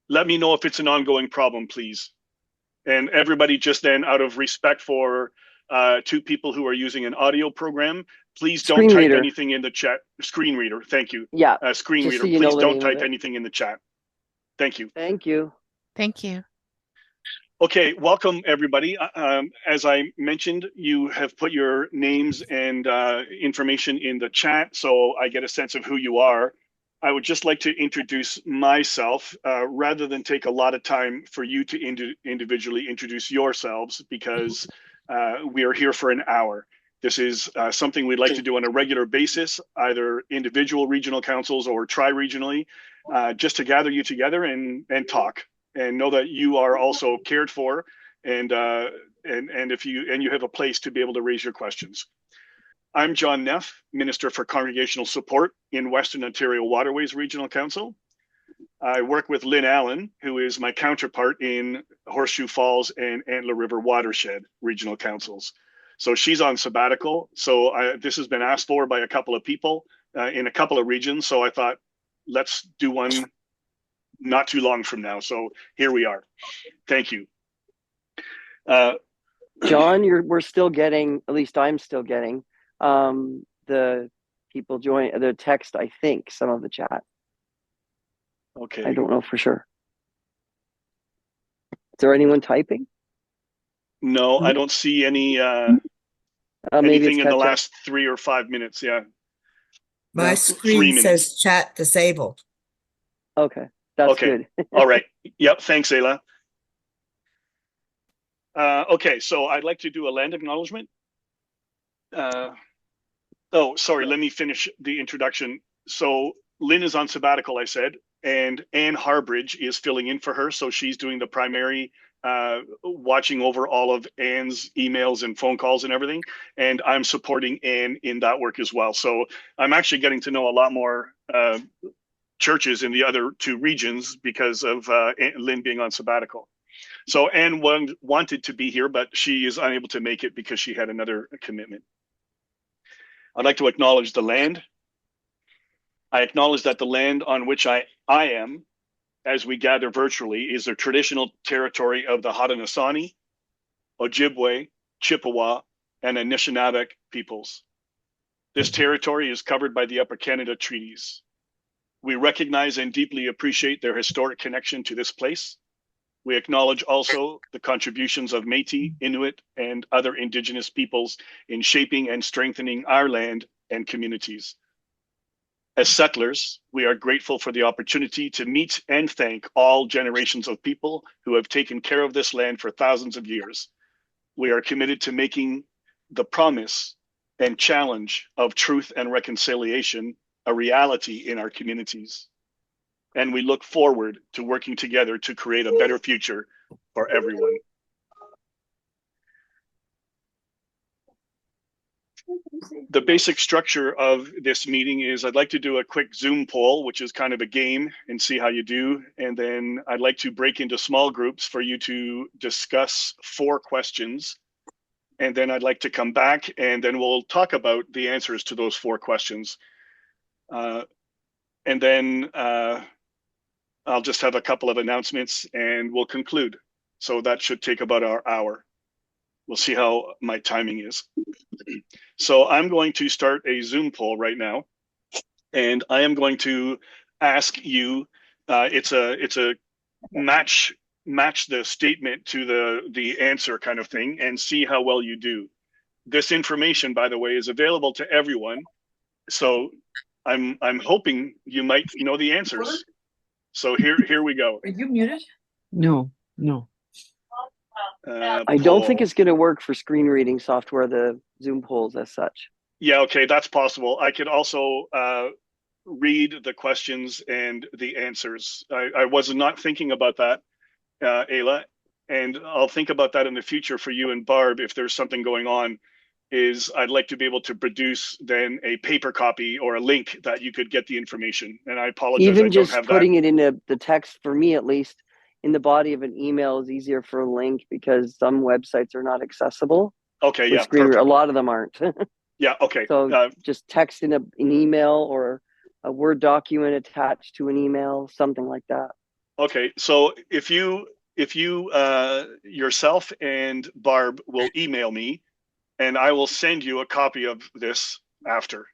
let me know if it's an ongoing problem, please. And everybody, just then, out of respect for two people who are using an audio program, please don't Screen type reader. anything in the chat. Screen reader, thank you. Yeah. Screen Just so reader, you know please the don't name of type it. anything in the chat. Thank you. Thank you. Thank you. Okay, welcome everybody. As I mentioned, you have put your names and information in the chat, so I get a sense of who you are. I would just like to introduce myself rather than take a lot of time for you to individually introduce yourselves, because we are here for an hour. This is something we'd like to do on a regular basis, either individual regional councils or tri-regionally, just to gather you together and talk. And know that you are also cared for, and if you have a place to be able to raise your questions. I'm John Neff, Minister for Congregational Support in Western Ontario Waterways Regional Council. I work with Lynn Allen, who is my counterpart in Horseshoe Falls and Antler River Watershed Regional Councils. So she's on sabbatical. So this has been asked for by a couple of people in a couple of regions. So I thought, let's do one not too long from now. So here we are. Thank you. John, we're still getting, at least I'm still getting, the people join the text, I think, some of the chat. Okay. I don't know for sure. Is there anyone typing? No, I don't see any anything in the last 3 or 5 minutes. Yeah. My screen says chat disabled. Okay. That's good. All right. Yep. Thanks, Ayla. Okay, so I'd like to do a land acknowledgement. Oh, sorry. Let me finish the introduction. So Lynn is on sabbatical, I said, and Anne Harbridge is filling in for her. So she's doing the primary, watching over all of Anne's emails and phone calls and everything. And I'm supporting Anne in that work as well. So I'm actually getting to know a lot more churches in the other two regions because of Lynn being on sabbatical. So Anne wanted to be here, but she is unable to make it because she had another commitment. I'd like to acknowledge the land. I acknowledge that the land on which I am, as we gather virtually, is the traditional territory of the Haudenosaunee, Ojibwe, Chippewa, and Anishinaabe peoples. This territory is covered by the Upper Canada Treaties. We recognize and deeply appreciate their historic connection to this place. We acknowledge also the contributions of Métis, Inuit, and other Indigenous peoples in shaping and strengthening our land and communities. As settlers, we are grateful for the opportunity to meet and thank all generations of people who have taken care of this land for thousands of years. We are committed to making the promise and challenge of truth and reconciliation a reality in our communities. And we look forward to working together to create a better future for everyone. The basic structure of this meeting is I'd like to do a quick Zoom poll, which is kind of a game, and see how you do. And then I'd like to break into small groups for you to discuss 4 questions. And then I'd like to come back and then we'll talk about the answers to those 4 questions. And then I'll just have a couple of announcements and we'll conclude. So that should take about our hour. We'll see how my timing is. So I'm going to start a Zoom poll right now, and I am going to ask you. It's a match the statement to the answer kind of thing, and see how well you do. This information, by the way, is available to everyone. So I'm hoping you might know the answers. So here we go. Are you muted? No. I don't think it's going to work for screen reading software, the Zoom polls as such. Yeah, okay, that's possible. I could also read the questions and the answers. I was not thinking about that, Ayla, and I'll think about that in the future for you and Barb if there's something going on. I'd like to be able to produce then a paper copy or a link that you could get the information. And I apologize, Even I just don't have putting that. it in the text, for me at least, in the body of an email is easier for a link because some websites are not accessible. Okay, yeah, perfect. A perfect. lot of them aren't. Yeah, okay. So just text in an email or a Word document attached to an email, something like that. Okay, so if you yourself and Barb will email me, and I will send you a copy of this after.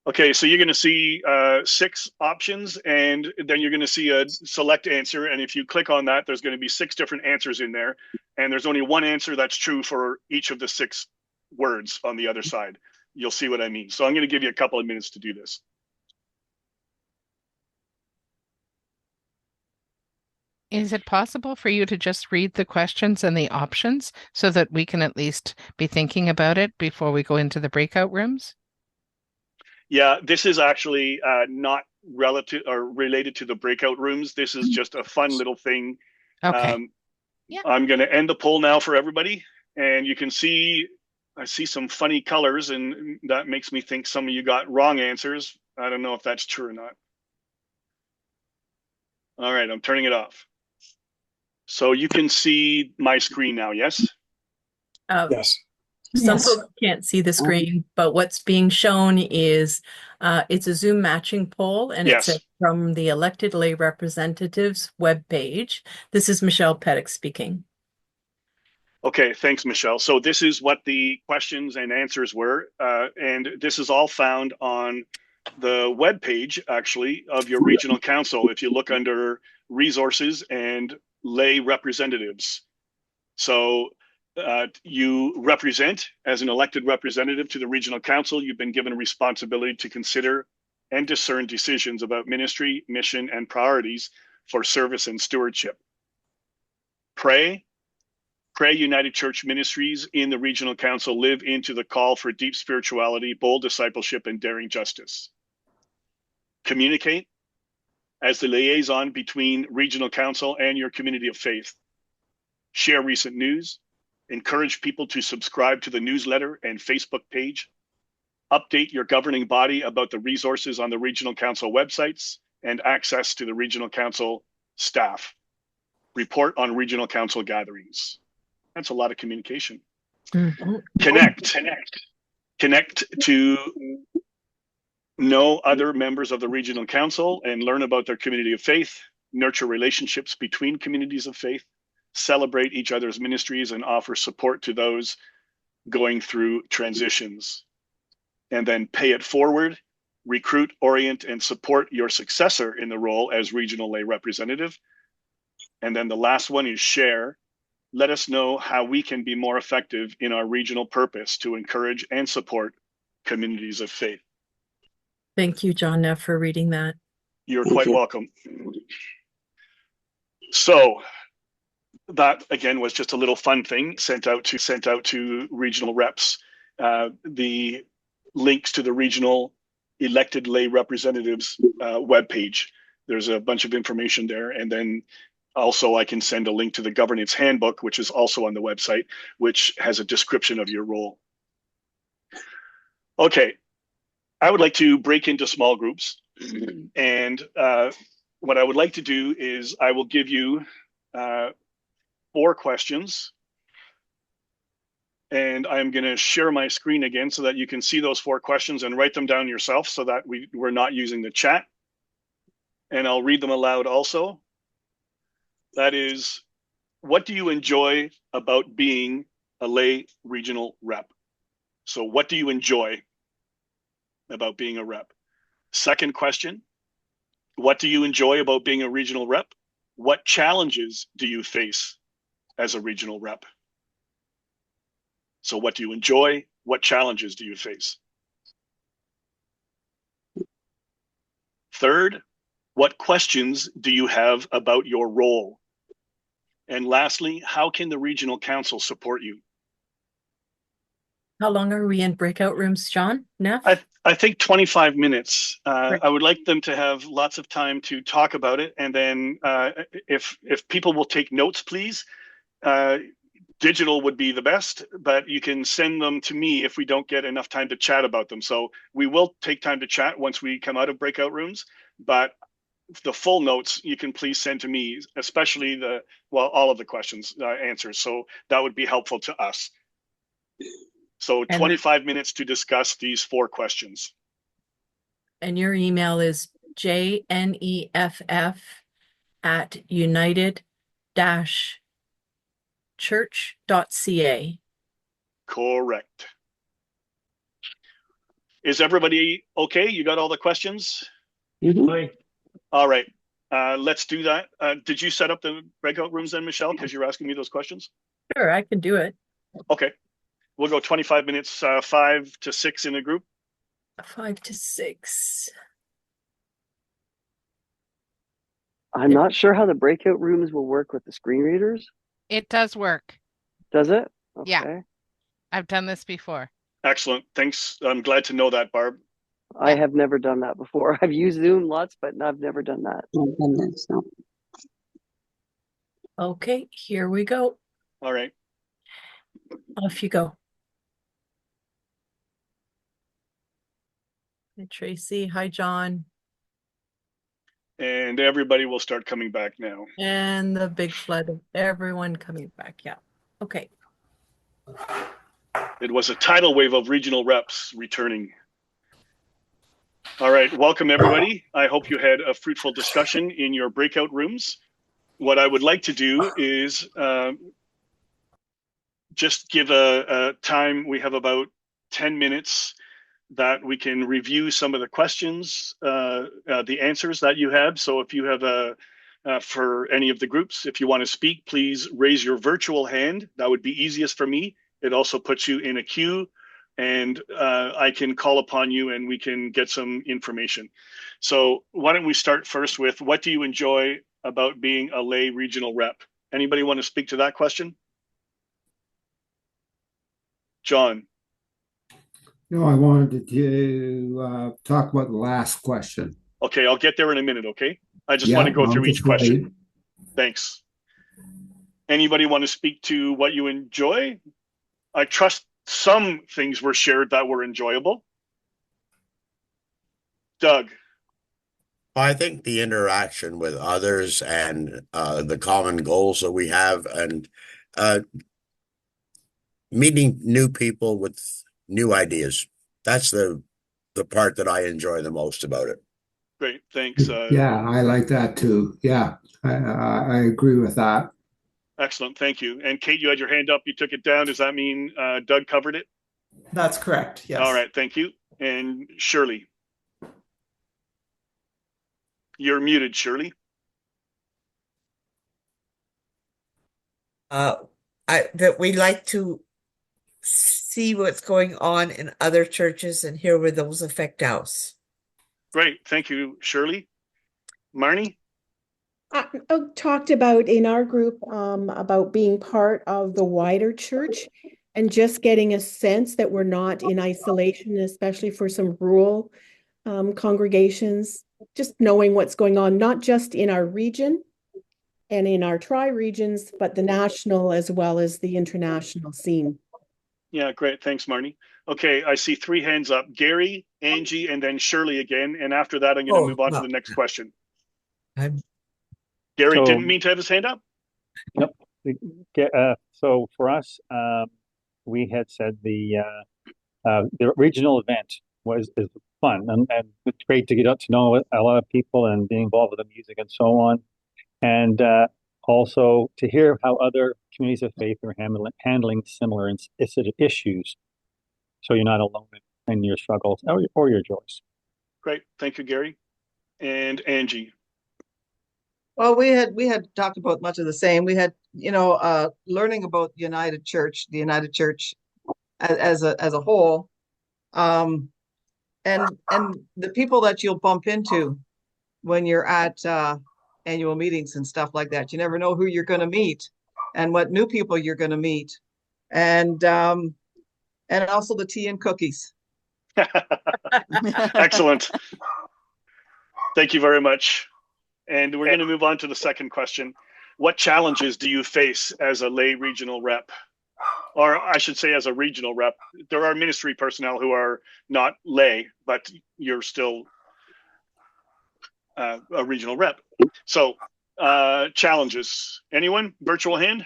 Okay, so you're going to see 6 options, and then you're going to see a select answer. And if you click on that, there's going to be 6 different answers in there, and there's only one answer that's true for each of the 6 words on the other side. You'll see what I mean. So I'm going to give you a couple of minutes to do this. Is it possible for you to just read the questions and the options so that we can at least be thinking about it before we go into the breakout rooms? Yeah, this is actually not relative or related to the breakout rooms. This is just a fun little thing. Okay. Yeah. I'm going to end the poll now for everybody, and you can see I see some funny colors, and that makes me think some of you got wrong answers. I don't know if that's true or not. All right, I'm turning it off. So you can see my screen now, yes? Yes. Some folks can't see the screen, but what's being shown is it's a Zoom matching poll, and Yes. it's from the elected lay representatives webpage. This is Michelle Pettick speaking. Okay, thanks, Michelle. So this is what the questions and answers were, and this is all found on the webpage, actually, of your regional council. If you look under resources and lay representatives. So you represent as an elected representative to the regional council. You've been given a responsibility to consider and discern decisions about ministry, mission, and priorities for service and stewardship. Pray United Church ministries in the regional council live into the call for deep spirituality, bold discipleship, and daring justice. Communicate as the liaison between regional council and your community of faith. Share recent news. Encourage people to subscribe to the newsletter and Facebook page. Update your governing body about the resources on the regional council websites and access to the regional council staff. Report on regional council gatherings. That's a lot of communication. Mm-hmm. Connect to know other members of the regional council and learn about their community of faith. Nurture relationships between communities of faith. Celebrate each other's ministries and offer support to those going through transitions. And then pay it forward. Recruit, orient, and support your successor in the role as regional lay representative. And then the last one is share. Let us know how we can be more effective in our regional purpose to encourage and support communities of faith. Thank you, John Neff, for reading that. You're quite welcome. So that again was just a little fun thing sent out to regional reps. The links to the regional elected lay representatives webpage. There's a bunch of information there, and then also I can send a link to the governance handbook, which is also on the website, which has a description of your role. Okay, I would like to break into small groups, and what I would like to do is I will give you 4 questions, and I'm going to share my screen again so that you can see those 4 questions and write them down yourself so that we're not using the chat. And I'll read them aloud also. That is, what do you enjoy about being a lay regional rep? So what do you enjoy about being a rep? Second question, what do you enjoy about being a regional rep? What challenges do you face as a regional rep? So what do you enjoy? What challenges do you face? Third, what questions do you have about your role? And lastly, how can the regional council support you? How long are we in breakout rooms, John Neff? I think 25 minutes. Right. I would like them to have lots of time to talk about it. And then if people will take notes, please. Digital would be the best, but you can send them to me if we don't get enough time to chat about them. So we will take time to chat once we come out of breakout rooms, but the full notes you can please send to me, especially all of the questions, answers. So that would be helpful to us. So 25 minutes to discuss these 4 questions. And your email is jneff at united-church.ca. Correct. Is everybody okay? You got all the questions? Mhm. All right. Let's do that. Did you set up the breakout rooms then, Michelle? Because you're asking me those questions? Sure, I can do it. Okay. We'll go 25 minutes, 5 to 6 in a group. 5 to 6. I'm not sure how the breakout rooms will work with the screen readers. It does work. Does it? Yeah. Okay. I've done this before. Excellent. Thanks. I'm glad to know that, Barb. I have never done that before. I've used Zoom lots, but I've never done that. Okay, here we go. All right. Off you go. Hi, Tracy. Hi, John. And everybody will start coming back now. And the big flood of everyone coming back. Yeah. Okay. It was a tidal wave of regional reps returning. All right. Welcome, everybody. I hope you had a fruitful discussion in your breakout rooms. What I would like to do is just give a time. We have about 10 minutes that we can review some of the questions, the answers that you have. So if you have for any of the groups, if you want to speak, please raise your virtual hand. That would be easiest for me. It also puts you in a queue, and I can call upon you and we can get some information. So why don't we start first with, what do you enjoy about being a lay regional rep? Anybody want to speak to that question? John. No, I wanted to talk about the last question. Okay, I'll get there in a minute, okay? I just want to go through each question. Thanks. Anybody want to speak to what you enjoy? I trust some things were shared that were enjoyable. Doug. I think the interaction with others and the common goals that we have, and meeting new people with new ideas. That's the part that I enjoy the most about it. Great, thanks. Yeah, I like that too. Yeah, I agree with that. Excellent, thank you. And Kate, you had your hand up, you took it down. Does that mean Doug covered it? That's correct, yes. All right, thank you. And Shirley. You're muted, Shirley. That we like to see what's going on in other churches and hear where those affect us. Great, thank you, Shirley. Marnie? I talked about in our group about being part of the wider church and just getting a sense that we're not in isolation, especially for some rural congregations, just knowing what's going on, not just in our region and in our tri-regions, but the national as well as the international scene. Yeah, great. Thanks, Marnie. Okay, I see 3 hands up. Gary, Angie, and then Shirley again. And after that, I'm going to move on to the next question. Gary didn't mean to have his hand up? Nope. So for us, we had said the regional event is fun, and it's great to get out to know a lot of people and be involved with the music and so on. And also to hear how other communities of faith are handling similar issues, so you're not alone in your struggles or your joys. Great, thank you, Gary. And Angie. Well, we had talked about much of the same. We had, learning about the United Church as a whole, and the people that you'll bump into when you're at annual meetings and stuff like that. You never know who you're going to meet and what new people you're going to meet, and also the tea and cookies. Excellent. Thank you very much. And we're going to move on to the second question. What challenges do you face as a lay regional rep? Or I should say as a regional rep. There are ministry personnel who are not lay, but you're still a regional rep. So challenges. Anyone? Virtual hand?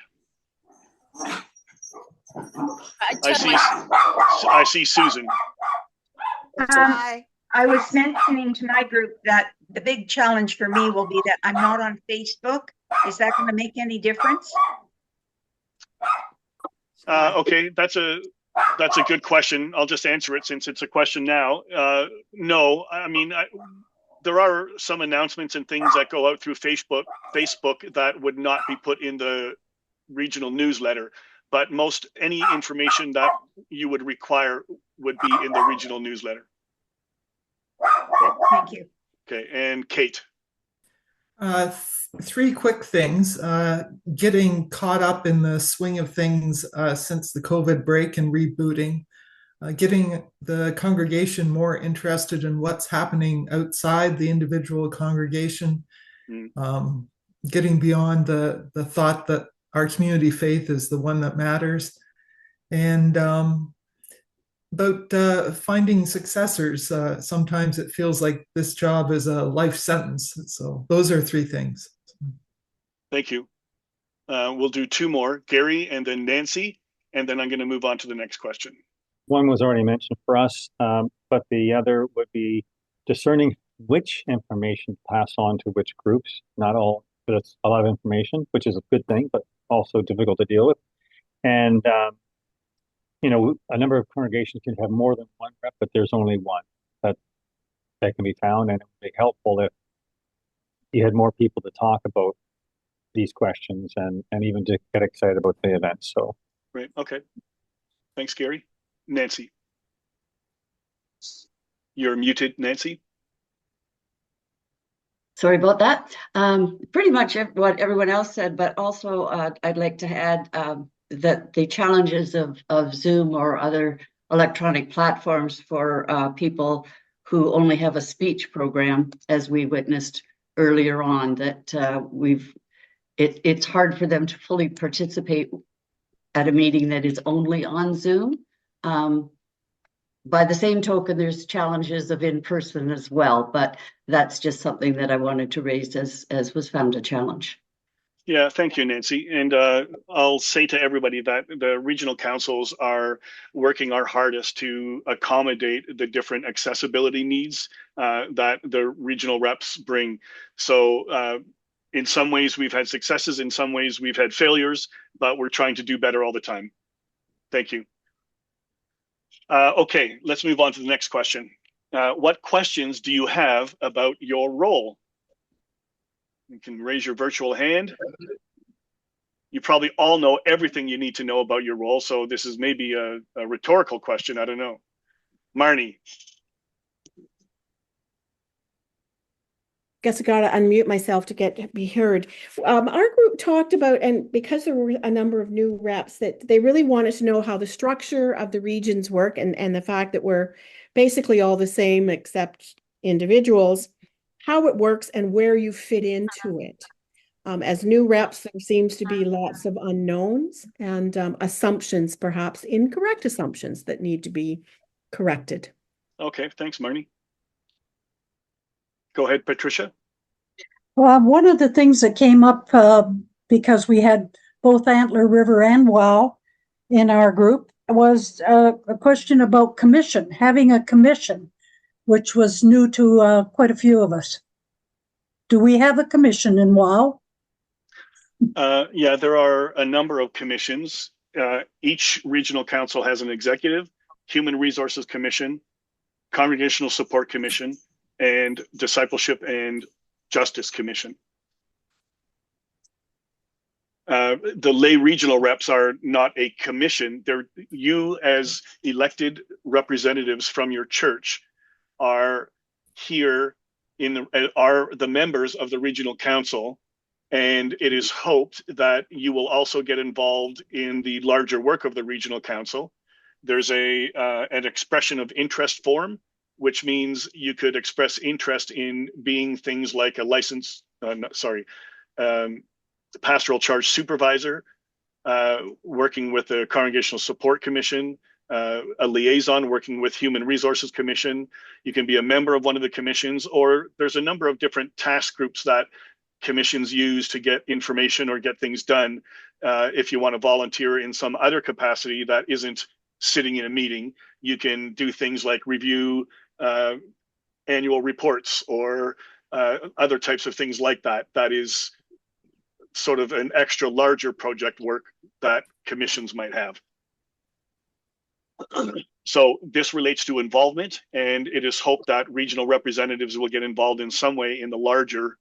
I see Susan. Hi. I was mentioning to my group that the big challenge for me will be that I'm not on Facebook. Is that going to make any difference? Okay, that's a good question. I'll just answer it since it's a question now. No, I mean, there are some announcements and things that go out through Facebook that would not be put in the regional newsletter, but any information that you would require would be in the regional newsletter. Good, thank you. Okay, and Kate. Three quick things. Getting caught up in the swing of things since the COVID break and rebooting. Getting the congregation more interested in what's happening outside the individual congregation. Getting beyond the thought that our community faith is the one that matters. And about finding successors. Sometimes it feels like this job is a life sentence. So those are three things. Thank you. We'll do two more, Gary and then Nancy, and then I'm going to move on to the next question. One was already mentioned for us, but the other would be discerning which information to pass on to which groups. Not all, but it's a lot of information, which is a good thing, but also difficult to deal with. And a number of congregations can have more than one rep, but there's only one that can be found, and it would be helpful if you had more people to talk about these questions and even to get excited about the event. So, great. Okay. Thanks, Gary. Nancy. You're muted, Nancy. Sorry about that. Pretty much what everyone else said, but also I'd like to add that the challenges of Zoom or other electronic platforms for people who only have a speech program, as we witnessed earlier on, that it's hard for them to fully participate at a meeting that is only on Zoom. By the same token, there's challenges of in-person as well, but that's just something that I wanted to raise as was found a challenge. Yeah, thank you, Nancy. And I'll say to everybody that the regional councils are working our hardest to accommodate the different accessibility needs that the regional reps bring. So in some ways we've had successes, in some ways we've had failures, but we're trying to do better all the time. Thank you. Okay, let's move on to the next question. What questions do you have about your role? You can raise your virtual hand. You probably all know everything you need to know about your role, so this is maybe a rhetorical question. I don't know. Marnie. Guess I got to unmute myself to be heard. Our group talked about, and because there were a number of new reps, that they really wanted to know how the structure of the regions work and the fact that we're basically all the same except individuals, how it works and where you fit into it. As new reps, there seems to be lots of unknowns and assumptions, perhaps incorrect assumptions that need to be corrected. Okay, thanks, Marnie. Go ahead, Patricia. Well, one of the things that came up because we had both Antler River and WOW in our group was a question about commission, having a commission, which was new to quite a few of us. Do we have a commission in WOW? Yeah, there are a number of commissions. Each regional council has an executive, human resources commission, congregational support commission, and discipleship and justice commission. The lay regional reps are not a commission. They're you as elected representatives from your church are here are the members of the regional council, and it is hoped that you will also get involved in the larger work of the regional council. There's an expression of interest form, which means you could express interest in being things like a pastoral charge supervisor, working with the Congregational Support Commission, a liaison working with Human Resources Commission. You can be a member of one of the commissions, or there's a number of different task groups that commissions use to get information or get things done. If you want to volunteer in some other capacity that isn't sitting in a meeting, you can do things like review annual reports or other types of things like that. That is sort of an extra larger project work that commissions might have. So this relates to involvement, and it is hoped that regional representatives will get involved in some way in the larger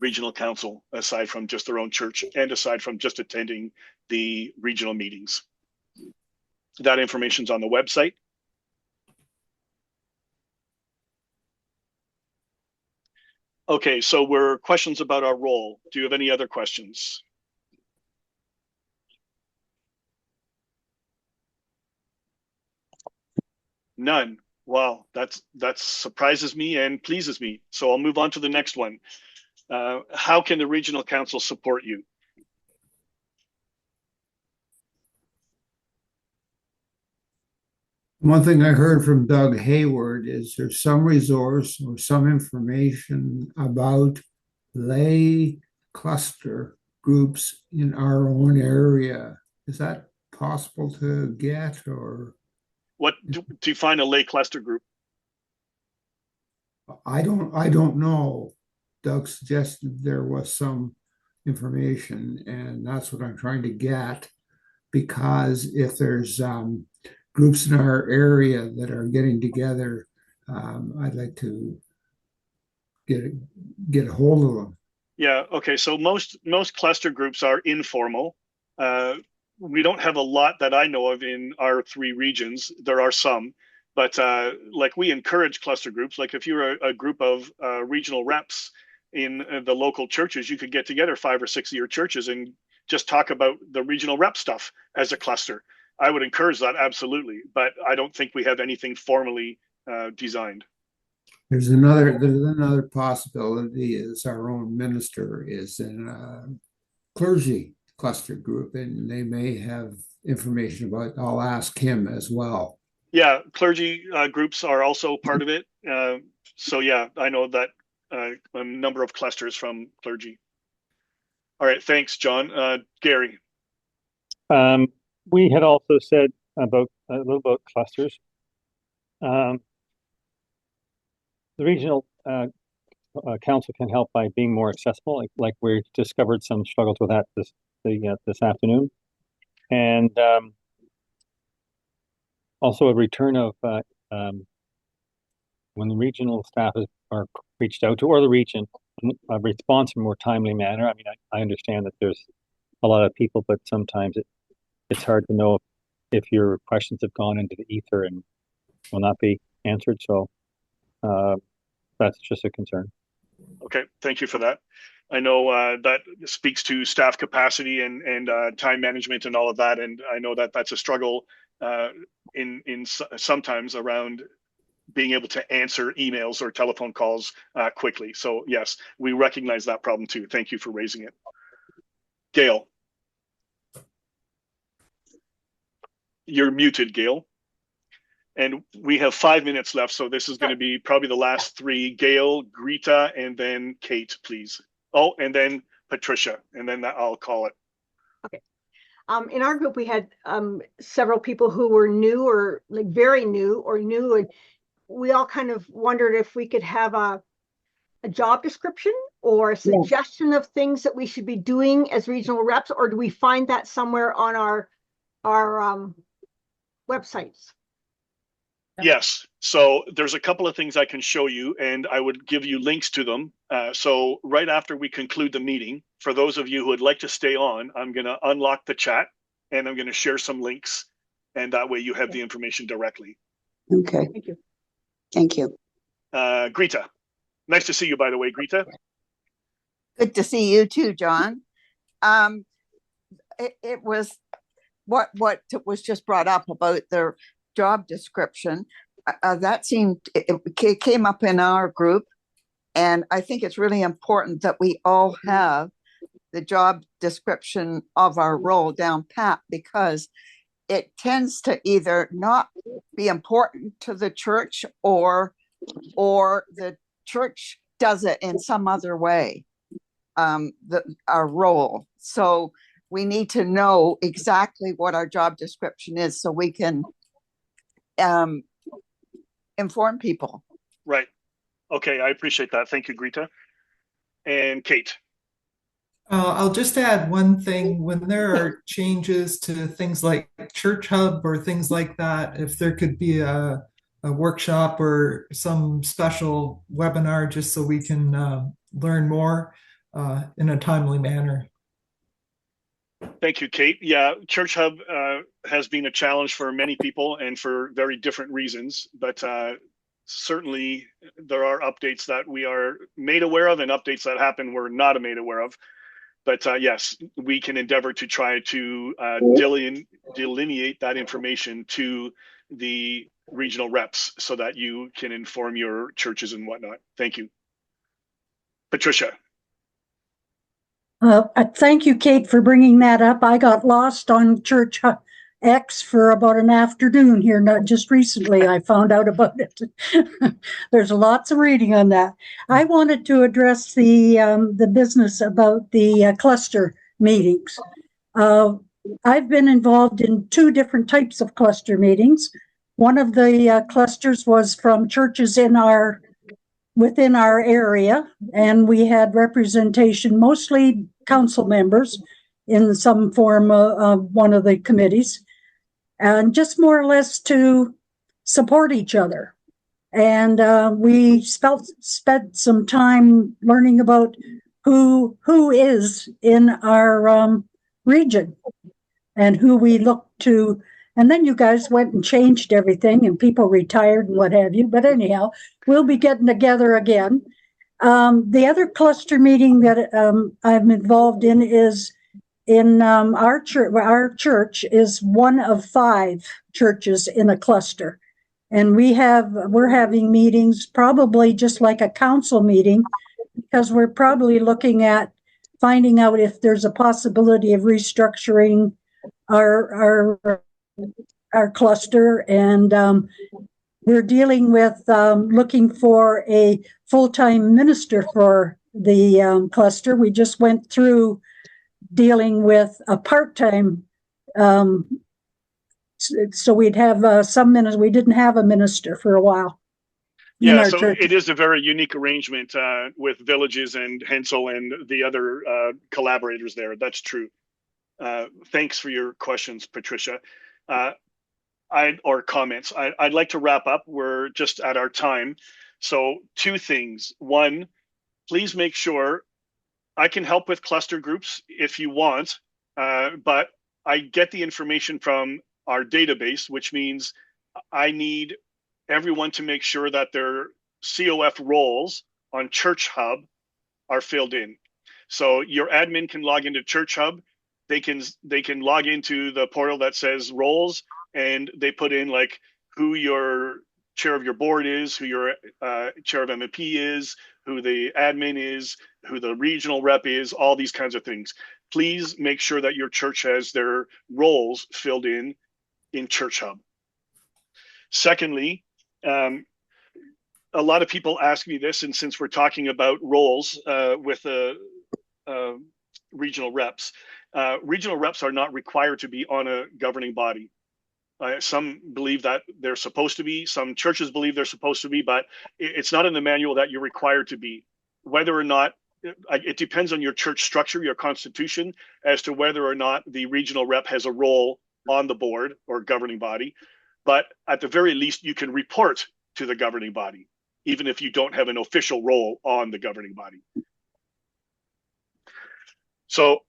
regional council, aside from just their own church and aside from just attending the regional meetings. That information's on the website. Okay, so we're questions about our role. Do you have any other questions? None. Wow, that surprises me and pleases me. So I'll move on to the next one. How can the regional council support you? One thing I heard from Doug Hayward is there's some resource or some information about lay cluster groups in our own area. Is that possible to get, or? What do you find a lay cluster group? I don't know. Doug suggested there was some information, and that's what I'm trying to get, because if there's groups in our area that are getting together, I'd like to get a hold of them. Yeah, okay, so most cluster groups are informal. We don't have a lot that I know of in our 3 regions. There are some, but like we encourage cluster groups. Like if you're a group of regional reps in the local churches, you could get together 5 or 6 of your churches and just talk about the regional rep stuff as a cluster. I would encourage that, absolutely, but I don't think we have anything formally designed. There's another possibility is our own minister is in a clergy cluster group, and they may have information about. I'll ask him as well. Yeah, clergy groups are also part of it. So yeah, I know that a number of clusters from clergy. All right, thanks, John. Gary. We had also said about a little about clusters. The regional council can help by being more accessible, like we discovered some struggles with that this afternoon, and also a return of when the regional staff are reached out to, or the region, a response in a more timely manner. I mean, I understand that there's a lot of people, but sometimes it's hard to know if your questions have gone into the ether and will not be answered. So that's just a concern. Okay, thank you for that. I know that speaks to staff capacity and time management and all of that, and I know that that's a struggle in sometimes around being able to answer emails or telephone calls quickly. So yes, we recognize that problem too. Thank you for raising it. Gail. You're muted, Gail. And we have 5 minutes left, so this is going to be probably the last 3. Gail, Greta, and then Kate, please. Oh, and then Patricia, and then I'll call it. Okay. In our group, we had several people who were new or like very new or new, and we all kind of wondered if we could have a job description or a suggestion of things that we should be doing as regional reps, or do we find that somewhere on our websites? Yes. So there's a couple of things I can show you, and I would give you links to them. So right after we conclude the meeting, for those of you who would like to stay on, I'm going to unlock the chat and I'm going to share some links, and that way you have the information directly. Okay. Thank you. Thank you. Greta. Nice to see you, by the way, Greta. Good to see you too, John. It was what was just brought up about the job description. That seemed, it came up in our group, and I think it's really important that we all have the job description of our role down pat, because it tends to either not be important to the church or the church does it in some other way, our role. So we need to know exactly what our job description is so we can inform people. Right. Okay, I appreciate that. Thank you, Greta. And Kate. I'll just add one thing. When there are changes to things like Church Hub or things like that, if there could be a workshop or some special webinar just so we can learn more in a timely manner. Thank you, Kate. Yeah, Church Hub has been a challenge for many people and for very different reasons, but certainly there are updates that we are made aware of and updates that happen we're not made aware of. But yes, we can endeavor to try to delineate that information to the regional reps so that you can inform your churches and whatnot. Thank you. Patricia. Thank you, Kate, for bringing that up. I got lost on Church X for about an afternoon here, not just recently. I found out about it. There's lots of reading on that. I wanted to address the business about the cluster meetings. I've been involved in 2 different types of cluster meetings. One of the clusters was from churches within our area, and we had representation, mostly council members in some form of one of the committees, and just more or less to support each other. And we spent some time learning about who is in our region and who we look to. And then you guys went and changed everything and people retired and what have you. But anyhow, we'll be getting together again. The other cluster meeting that I'm involved in is in our church. Our church is one of 5 churches in a cluster. And we're having meetings probably just like a council meeting, because we're probably looking at finding out if there's a possibility of restructuring our cluster, and we're dealing with looking for a full-time minister for the cluster. We just went through dealing with a part-time, so we'd have some ministers. We didn't have a minister for a while. Yeah, so it is a very unique arrangement with Villages and Hensel and the other collaborators there. That's true. Thanks for your questions, Patricia. Or comments. I'd like to wrap up. We're just at our time. So 2 things. One, please make sure I can help with cluster groups if you want, but I get the information from our database, which means I need everyone to make sure that their COF roles on Church Hub are filled in. So your admin can log into Church Hub. They can log into the portal that says roles, and they put in like who your chair of your board is, who your chair of M&P is, who the admin is, who the regional rep is, all these kinds of things. Please make sure that your church has their roles filled in Church Hub. Secondly, a lot of people ask me this, and since we're talking about roles with regional reps are not required to be on a governing body. Some believe that they're supposed to be, some churches believe they're supposed to be, but it's not in the manual that you're required to be. Whether or not, it depends on your church structure, your constitution, as to whether or not the regional rep has a role on the board or governing body. But at the very least, you can report to the governing body, even if you don't have an official role on the governing body. So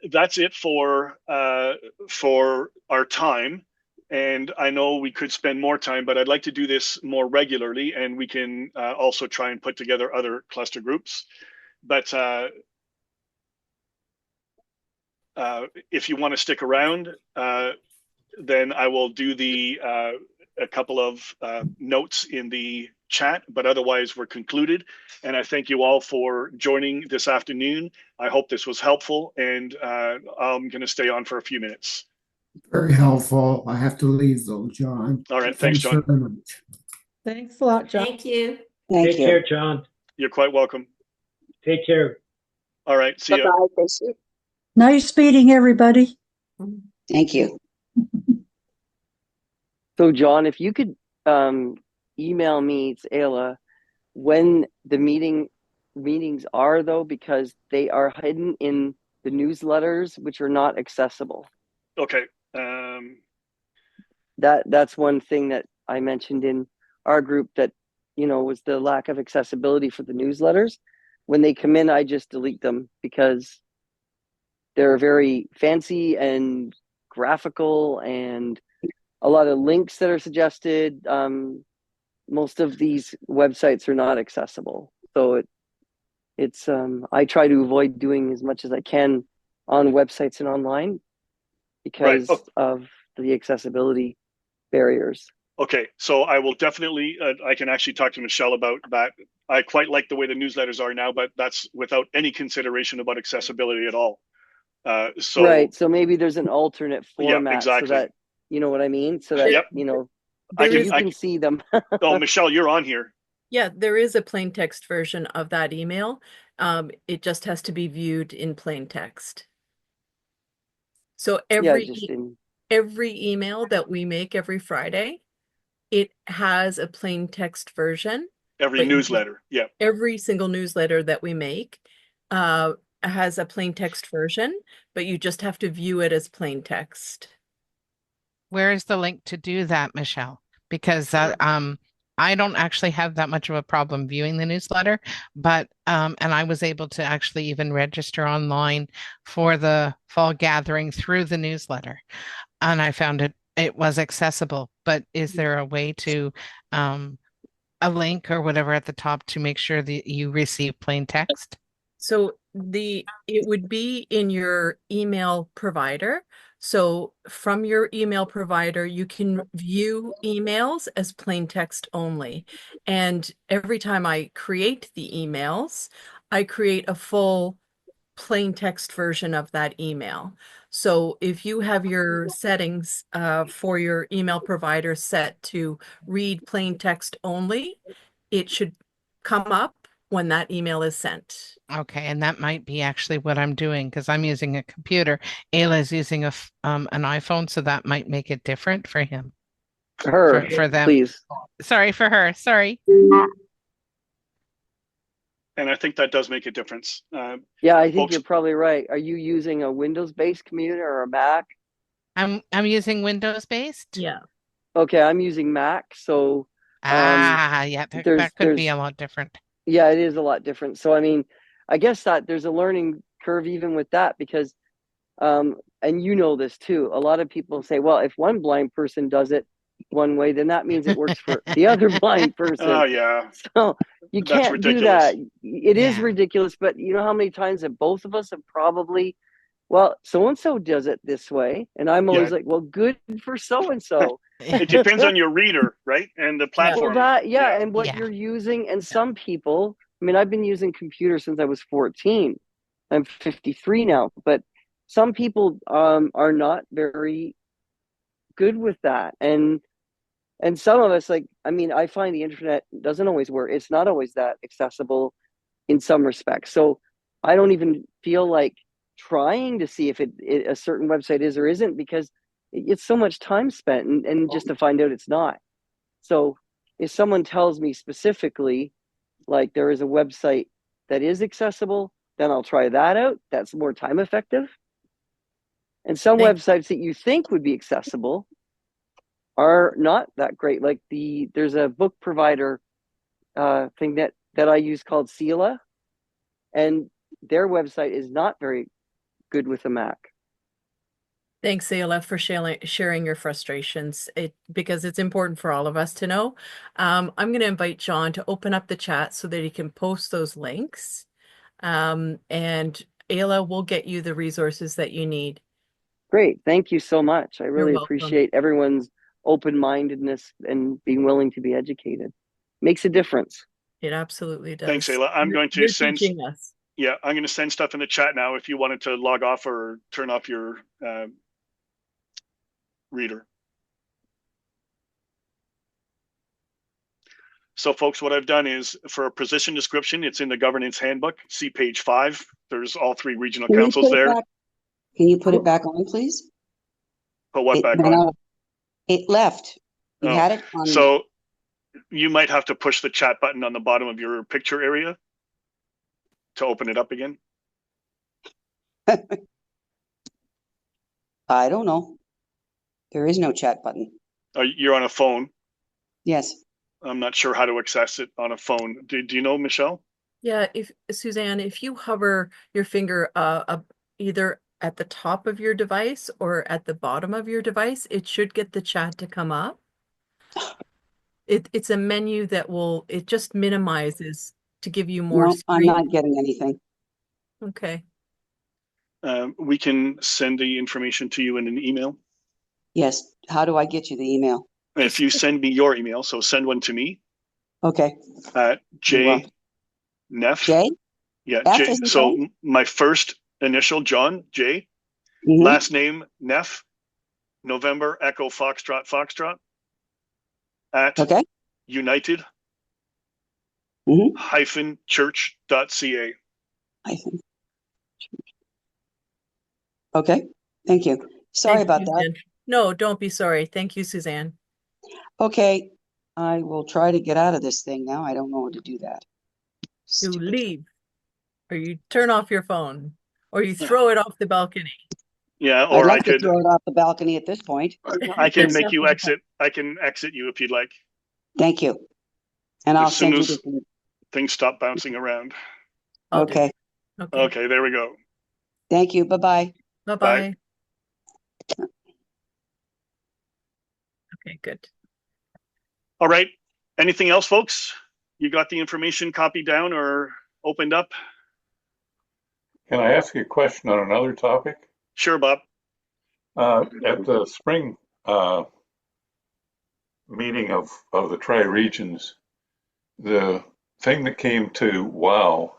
that's it for our time. And I know we could spend more time, but I'd like to do this more regularly, and we can also try and put together other cluster groups. But if you want to stick around, then I will do a couple of notes in the chat, but otherwise we're concluded. And I thank you all for joining this afternoon. I hope this was helpful, and I'm going to stay on for a few minutes. Very helpful. I have to leave though, John. All right. Thanks, John. Very much. Thanks a lot, John. Thank you. Take care, John. You're quite welcome. Take care. All right. See you. Nice meeting everybody. Thank you. So John, if you could email me, it's Ayla, when the meetings are, though, because they are hidden in the newsletters, which are not accessible. Okay. That's one thing that I mentioned in our group that, was the lack of accessibility for the newsletters. When they come in, I just delete them because they're very fancy and graphical and a lot of links that are suggested. Most of these websites are not accessible. So it's I try to avoid doing as much as I can on websites and online because of the accessibility barriers. Okay, so I will definitely, I can actually talk to Michelle about that. I quite like the way the newsletters are now, but that's without any consideration about accessibility at all. Right, so maybe there's an alternate format, yeah, exactly. So that, you know what I mean? So that, yep. you I can see them. Oh, Michelle, you're on here. Yeah, there is a plain text version of that email. It just has to be viewed in plain text. So every email that we make every Friday, it has a plain text version. Every newsletter, yeah. Every single newsletter that we make has a plain text version, but you just have to view it as plain text. Where is the link to do that, Michelle? Because I don't actually have that much of a problem viewing the newsletter, but and I was able to actually even register online for the fall gathering through the newsletter, and I found it was accessible. But is there a way to a link or whatever at the top to make sure that you receive plain text? So it would be in your email provider. So from your email provider, you can view emails as plain text only. And every time I create the emails, I create a full plain text version of that email. So if you have your settings for your email provider set to read plain text only, it should come up when that email is sent. Okay, and that might be actually what I'm doing because I'm using a computer. Ayla is using an iPhone, so that might make it different for him. For them, please. Sorry, for her. Sorry. And I think that does make a difference. Yeah, I think you're probably right. Are you using a Windows-based computer or a Mac? I'm using Windows-based. Yeah. Okay, I'm using Mac, so yeah, that could be a lot different. Yeah, it is a lot different. So I mean, I guess that there's a learning curve even with that because and you know this too. A lot of people say, well, if one blind person does it one way, then that means it works for the other blind person. Oh yeah. So you can't do that. It is ridiculous, but you know how many times that both of us have probably, well, so and so does it this way, and I'm always like, well, good for so and so. It depends on your reader, right? And the platform. Well, and what you're using. And some people, I mean, I've been using computers since I was 14. I'm 53 now, but some people are not very good with that. And some of us, like, I mean, I find the internet doesn't always work. It's not always that accessible in some respects. So I don't even feel like trying to see if a certain website is or isn't because it's so much time spent and just to find out it's not. So if someone tells me specifically, like there is a website that is accessible, then I'll try that out. That's more time effective. And some websites that you think would be accessible are not that great. Like there's a book provider thing that I use called Sela, and their website is not very good with a Mac. Thanks, Ayla, for sharing your frustrations. Because it's important for all of us to know. I'm going to invite John to open up the chat so that he can post those links. And Ayla will get you the resources that you need. Great. Thank you so much. I really appreciate everyone's open-mindedness and being willing to be educated. Makes a difference. It absolutely does. Thanks, Ayla. I'm going to send. Yeah, I'm going to send stuff in the chat now if you wanted to log off or turn off your reader. So folks, what I've done is for a position description, it's in the governance handbook. See page 5. There's all 3 regional councils there. Can you put it back on, please? Put what back on? It left. You had it on. So You might have to push the chat button on the bottom of your picture area to open it up again. I don't know. There is no chat button. You're on a phone. Yes. I'm not sure how to access it on a phone. Do you know, Michelle? Yeah, if Suzanne, if you hover your finger either at the top of your device or at the bottom of your device, it should get the chat to come up. It's a menu that it just minimizes to give you more No, I'm screen. not getting anything. Okay. We can send the information to you in an email. Yes. How do I get you the email? If you send me your email, so send one to me. Okay. J Neff. J? Yeah, F J. as in So John? my first initial, John, J. Mhm. Last name, Neff. November, Echo, Foxtrot, Foxtrot. At Okay. United Mhm. hyphen church.ca. Hyphen. Okay. Thank you. Sorry Thank about you, that. Suzanne. No, don't be sorry. Thank you, Suzanne. Okay. I will try to get out of this thing now. I don't know how to do that. You leave, or you turn off your phone, or you throw it off the balcony. Yeah, I'd or I like to could throw it off the balcony at this point. I can There's make you nothing- exit. I can exit you if you'd like. Thank you. And I'll As soon send you as the. things stop bouncing around. I'll do Okay. it. Okay. Okay, there we go. Thank you. Bye-bye. Bye-bye. Okay, good. All right. Anything else, folks? You got the information copied down or opened up? Can I ask you a question on another topic? Sure, Bob. At the spring meeting of the tri-regions, the thing that came to WOW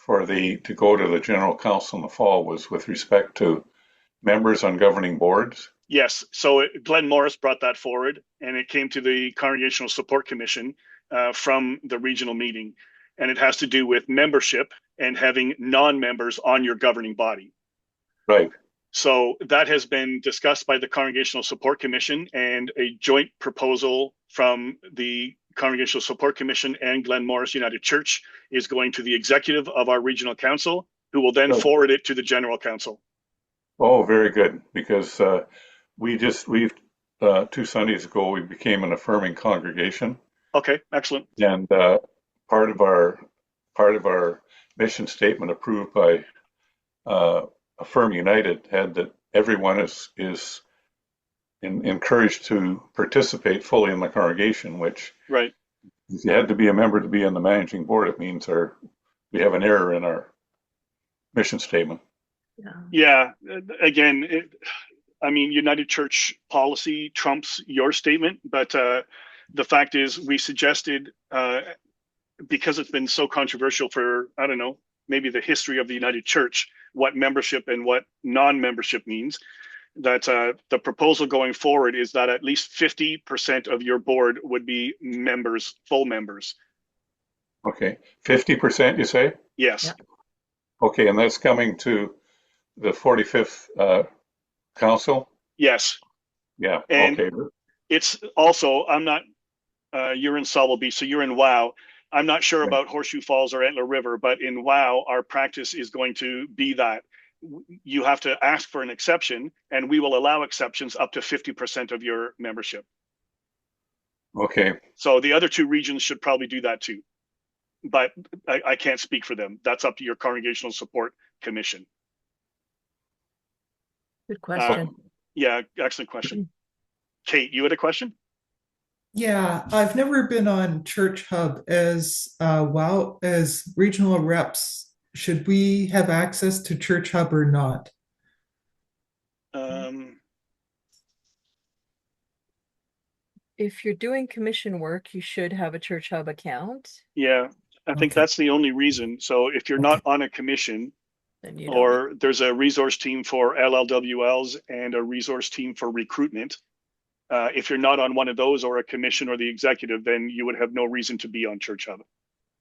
to go to the General Council in the fall was with respect to members on governing boards. Yes. So Glenn Morris brought that forward, and it came to the Congregational Support Commission from the regional meeting. And it has to do with membership and having non-members on your governing body. Right. So that has been discussed by the Congregational Support Commission, and a joint proposal from the Congregational Support Commission and Glen Morris United Church is going to the executive of our regional council, who will then forward it to the general council. Oh, very good. Because we've 2 Sundays ago, we became an affirming congregation. Okay, excellent. And part of our mission statement approved by Affirm United had that everyone is encouraged to participate fully in the congregation, which right. If you had to be a member to be on the managing board, it means we have an error in our mission statement. Yeah. Again, United Church policy trumps your statement, but the fact is we suggested, because it's been so controversial for, I don't know, maybe the history of the United Church, what membership and what non-membership means, that the proposal going forward is that at least 50% of your board would be members, full members. Okay, 50% you say? Yes. Yeah. Okay, and that's coming to the 45th council? Yes. Yeah, and okay. It's also, I'm not, you're in Sauble Beach, so you're in WOW. I'm not sure about Horseshoe Falls or Antler River, but in WOW, our practice is going to be that you have to ask for an exception, and we will allow exceptions up to 50% of your membership. Okay. So the other 2 regions should probably do that too, but I can't speak for them. That's up to your Congregational Support Commission. Good question. Yeah, excellent question. Kate, you had a question? Yeah, I've never been on Church Hub as regional reps. Should we have access to Church Hub or not? If you're doing commission work, you should have a Church Hub account. Yeah, I think that's the only reason. So if you're not on a commission, then you or there's a resource team for LLWLs and a resource team for recruitment, if you're not on one of those or a commission or the executive, then you would have no reason to be on Church Hub.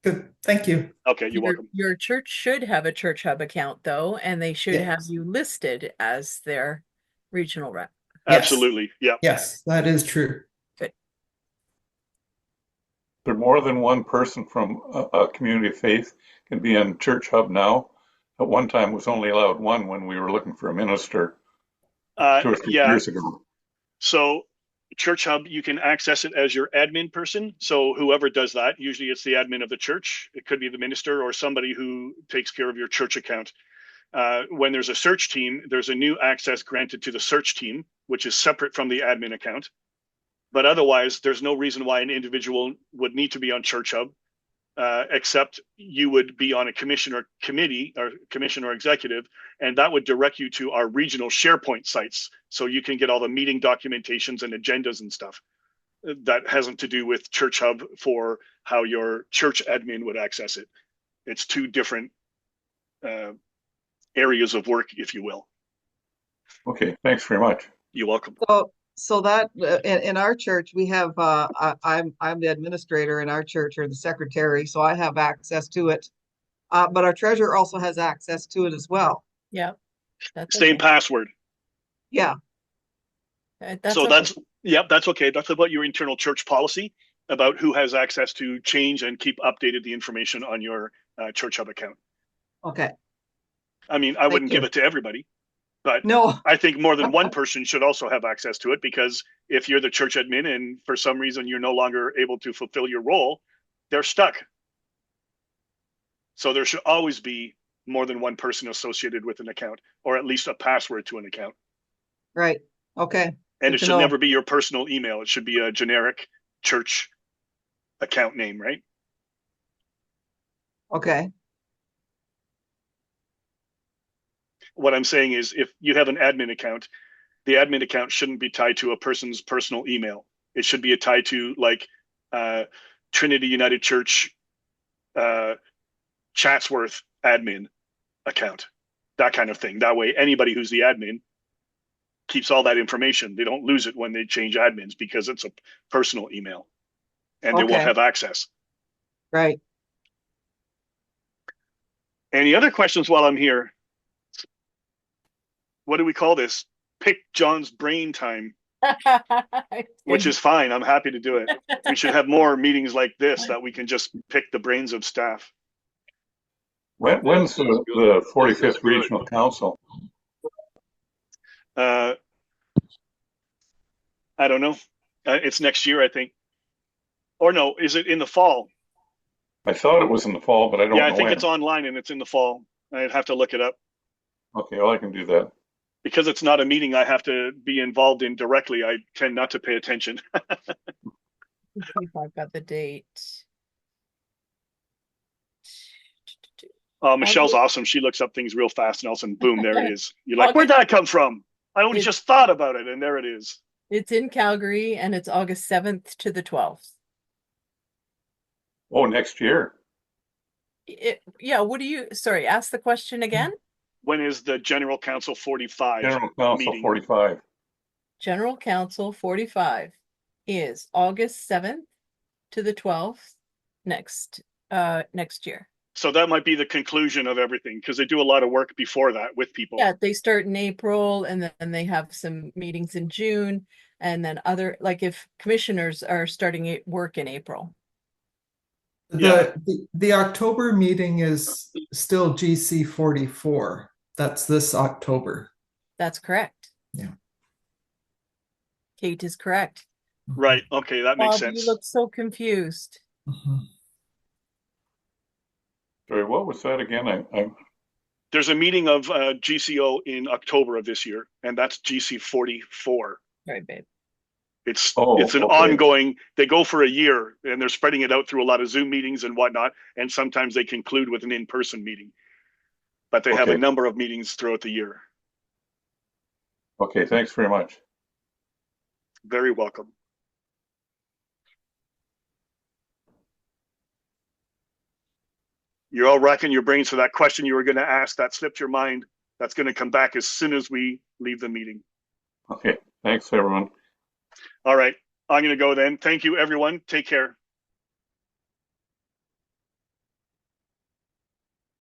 Good, thank you. Okay, you're welcome. Your church should have a Church Hub account though, and they should have you listed as their regional rep. Absolutely, yeah. Yes, that is true. Good. there more than one person from a community of faith can be on Church Hub now? At one time, it was only allowed one when we were looking for a minister 2 or 3 Yeah. years ago. So Church Hub, you can access it as your admin person. So whoever does that, usually it's the admin of the church. It could be the minister or somebody who takes care of your church account. When there's a search team, there's a new access granted to the search team, which is separate from the admin account. But otherwise, there's no reason why an individual would need to be on Church Hub, except you would be on a commission or committee or commission or executive, and that would direct you to our regional SharePoint sites. So you can get all the meeting documentations and agendas and stuff. That hasn't to do with Church Hub for how your church admin would access it. It's two different areas of work, if you will. Okay, thanks very much. You're welcome. So that in our church we have I'm the administrator in our church, or the secretary, so I have access to it. But our treasurer also has access to it as well. Yeah. Same password. Yeah. That's okay. That's about your internal church policy about who has access to change and keep updated the information on your Church Hub account. Okay. I mean, I wouldn't give it to everybody, but no, I think more than one person should also have access to it, because if you're the church admin and for some reason you're no longer able to fulfill your role, they're stuck. So there should always be more than one person associated with an account, or at least a password to an account. Right. Okay. And it should never be your personal email. It should be a generic church account name, right? Okay. What I'm saying is, if you have an admin account, the admin account shouldn't be tied to a person's personal email. It should be tied to like Trinity United Church Chatsworth admin account, that kind of thing. That way, anybody who's the admin keeps all that information. They don't lose it when they change admins, because it's a personal email and they won't have access. Right. Any other questions while I'm here? What do we call this? Pick John's brain time, which is fine. I'm happy to do it. We should have more meetings like this that we can just pick the brains of staff. When's the 45th Regional Council? I don't know. It's next year, I think. Or no, is it in the fall? I thought it was in the fall, but I don't know. Yeah, I think when. it's online and it's in the fall. I'd have to look it up. Okay, well, I can do that. Because it's not a meeting I have to be involved in directly, I tend not to pay attention. Let's see if I've got the date. Michelle's awesome. She looks up things real fast, and all of a sudden, boom, there it is. You're like, where'd that come from? I only just thought about it, and there it is. It's in Calgary, and it's August 7th to the 12th. Oh, next year. Yeah, sorry, ask the question again. When is the General Council 45 General Council meeting? 45. General Council 45 is August 7th to the 12th next year. So that might be the conclusion of everything, because they do a lot of work before that with people. Yeah, they start in April, and then they have some meetings in June, and then if commissioners are starting work in April. The October meeting is still GC 44. That's this October. That's correct. Yeah. Kate is correct. Right. Okay, that makes Bob, sense. You look so confused. Sorry, what was that again? There's a meeting of GCO in October of this year, and that's GC 44. Right, babe. It's an ongoing, they go for a year, and they're spreading it out through a lot of Zoom meetings and whatnot, and sometimes they conclude with an in-person meeting. But they have a number of meetings throughout the year. Okay, thanks very much. Very welcome. You're all racking your brains for that question you were going to ask. That slipped your mind. That's going to come back as soon as we leave the meeting. Okay, thanks everyone. All right, I'm going to go then. Thank you, everyone. Take care.